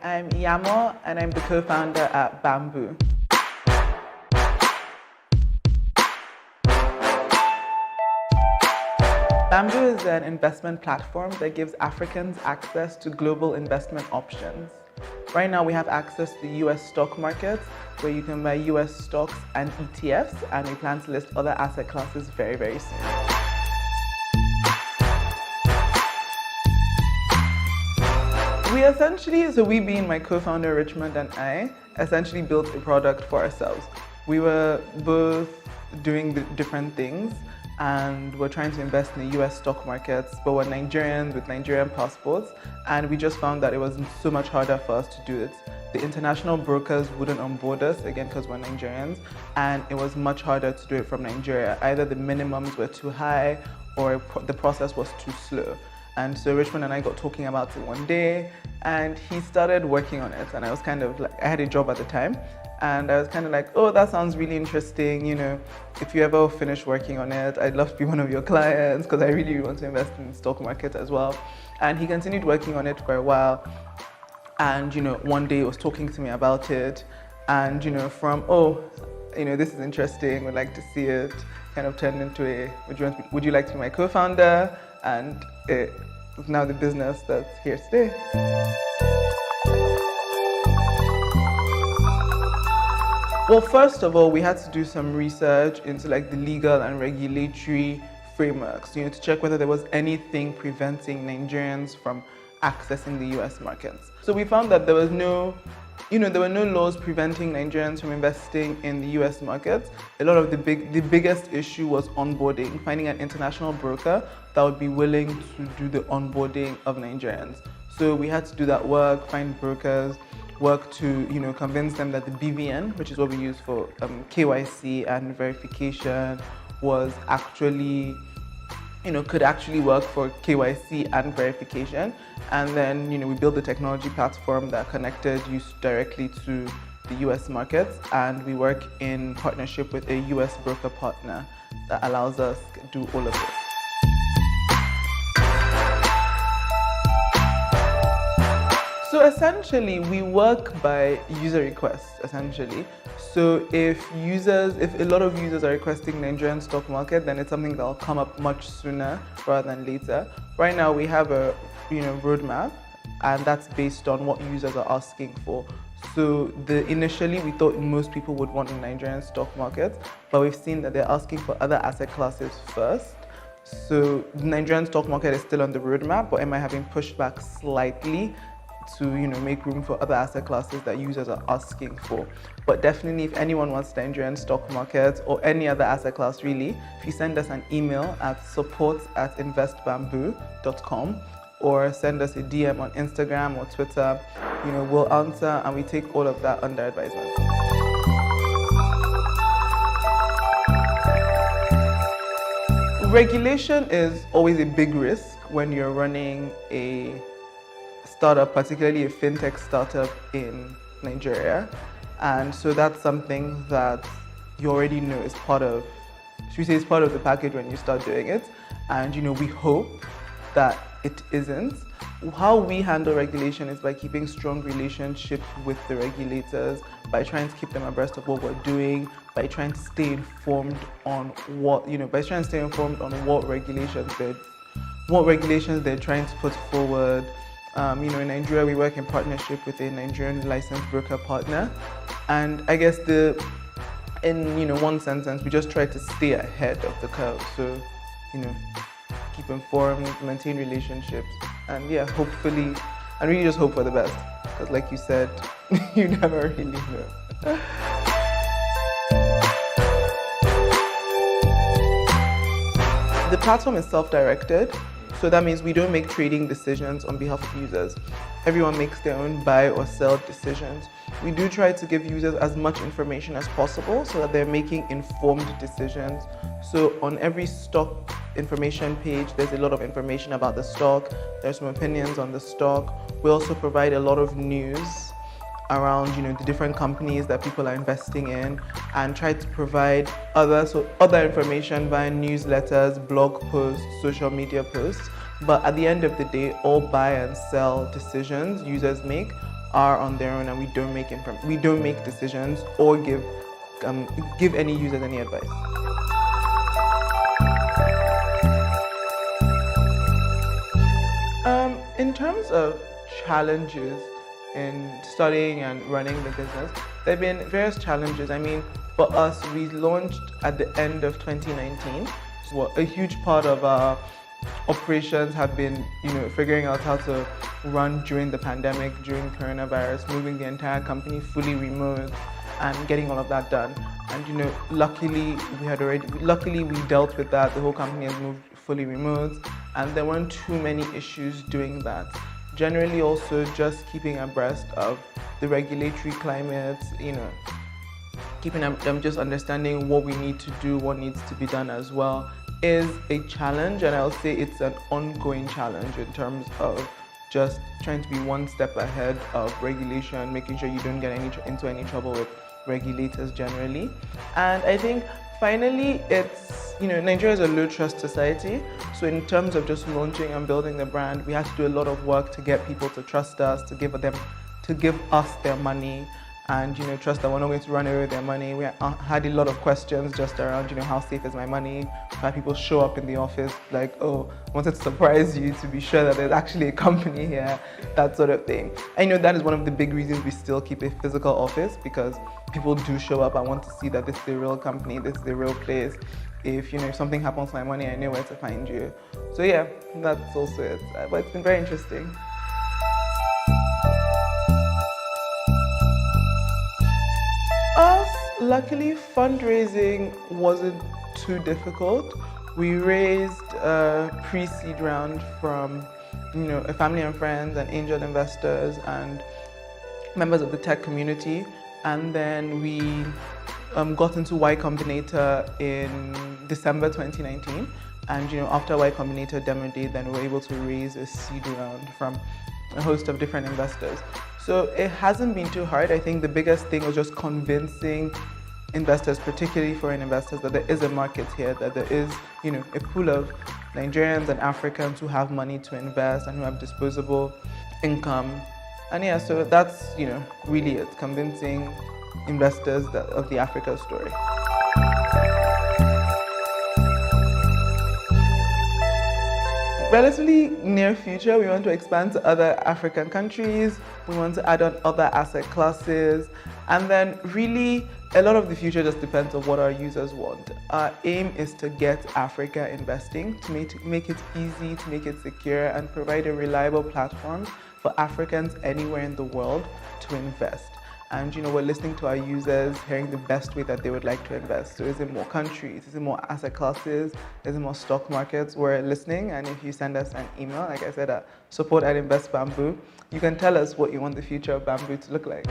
I'm Iyamo, and I'm the co-founder at Bamboo. Bamboo is an investment platform that gives Africans access to global investment options. Right now, we have access to the US stock market, where you can buy US stocks and ETFs, and we plan to list other asset classes very, very soon. We being my co-founder Richmond and I, essentially built a product for ourselves. We were both doing different things, and we're trying to invest in the US stock markets, but we're Nigerians with Nigerian passports, and we just found that it was so much harder for us to do it. The international brokers wouldn't onboard us, again, because we're Nigerians, and it was much harder to do it from Nigeria. Either the minimums were too high or the process was too slow. And so Richmond and I got talking about it one day, and he started working on it, and I was kind of like, I had a job at the time, and I was kind of like, oh, that sounds really interesting. You know, if you ever finish working on it, I'd love to be one of your clients because I really want to invest in the stock market as well. And he continued working on it for a while. And, you know, one day he was talking to me about it. And, you know, from, oh, you know, this is interesting, would like to see it, kind of turned into a, would you like to be my co-founder? And it's now the business that's here today. Well, first of all, we had to do some research into like the legal and regulatory frameworks, you know, to check whether there was anything preventing Nigerians from accessing the US markets. So we found that there were no laws preventing Nigerians from investing in the US markets. A lot of the biggest issue was onboarding, finding an international broker that would be willing to do the onboarding of Nigerians. So we had to do that work, find brokers, work to, you know, convince them that the BVN, which is what we use for KYC and verification, was actually, you know, could actually work for KYC and verification. And then, you know, we built the technology platform that connected you directly to the US markets, and we work in partnership with a US broker partner that allows us to do all of this. So essentially, we work by user requests, essentially. So if a lot of users are requesting Nigerian stock market, then it's something that'll come up much sooner rather than later. Right now, we have a, you know, roadmap, and that's based on what users are asking for. So initially, we thought most people would want a Nigerian stock market, but we've seen that they're asking for other asset classes first. So the Nigerian stock market is still on the roadmap, but it might have been pushed back slightly to, you know, make room for other asset classes that users are asking for. But definitely, if anyone wants the Nigerian stock market or any other asset class really, if you send us an email at support@investbamboo.com or send us a DM on Instagram or Twitter, you know, we'll answer, and we take all of that under advisement. Regulation is always a big risk when you're running a startup, particularly a fintech startup in Nigeria. And so that's something that you already know is part of the package when you start doing it. And, you know, we hope that it isn't. How we handle regulation is by keeping strong relationships with the regulators, by trying to keep them abreast of what we're doing, by trying to stay informed on what regulations they're trying to put forward. You know, in Nigeria, we work in partnership with a Nigerian licensed broker partner. And I guess in one sentence, we just try to stay ahead of the curve. So, you know, keep informed, maintain relationships, and yeah, hopefully, and really just hope for the best. Because like you said, you never really know. The platform is self-directed. So that means we don't make trading decisions on behalf of users. Everyone makes their own buy or sell decisions. We do try to give users as much information as possible so that they're making informed decisions. So on every stock information page, there's a lot of information about the stock. There's some opinions on the stock. We also provide a lot of news around, you know, the different companies that people are investing in, and try to provide other information via newsletters, blog posts, social media posts. But at the end of the day, all buy and sell decisions users make are on their own and we don't make decisions or give any users any advice. In terms of challenges in studying and running the business, there have been various challenges. I mean, for us, we launched at the end of 2019. So a huge part of our operations have been, figuring out how to run during the pandemic, during coronavirus, moving the entire company fully remote and getting all of that done. And luckily we dealt with that. The whole company has moved fully remote and there weren't too many issues doing that. Generally also just keeping abreast of the regulatory climate, keeping them just understanding what we need to do, what needs to be done as well is a challenge, and I'll say it's an ongoing challenge in terms of just trying to be one step ahead of regulation, making sure you don't get into any trouble with regulators generally. And I think finally it's, Nigeria is a low trust society. So in terms of just launching and building the brand, we had to do a lot of work to get people to trust us, to give us their money, and trust that we're not going to run away with their money. We had a lot of questions just around, how safe is my money? Why people show up in the office like, oh, I wanted to surprise you to be sure that there's actually a company here, that sort of thing. I know that is one of the big reasons we still keep a physical office, because people do show up and want to see that this is a real company, this is a real place. If if something happens to my money, I know where to find you. So yeah, that's also it. But it's been very interesting. Luckily, fundraising wasn't too difficult. We raised a pre-seed round from, a family and friends and angel investors and members of the tech community. And then we got into Y Combinator in December 2019. And after Y Combinator demo day, then we were able to raise a seed round from a host of different investors. So it hasn't been too hard. I think the biggest thing was just convincing investors, particularly foreign investors, that there is a market here, that there is, a pool of Nigerians and Africans who have money to invest and who have disposable income. And yeah, so that's, really it, convincing investors of the Africa story. Relatively near future, we want to expand to other African countries. We want to add on other asset classes. And then really, a lot of the future just depends on what our users want. Our aim is to get Africa investing, to make it easy, to make it secure, and provide a reliable platform for Africans anywhere in the world to invest. And we're listening to our users, hearing the best way that they would like to invest. So is it more countries? Is it more asset classes? Is it more stock markets? We're listening, and if you send us an email, like I said, at support@investbamboo, you can tell us what you want the future of Bamboo to look like.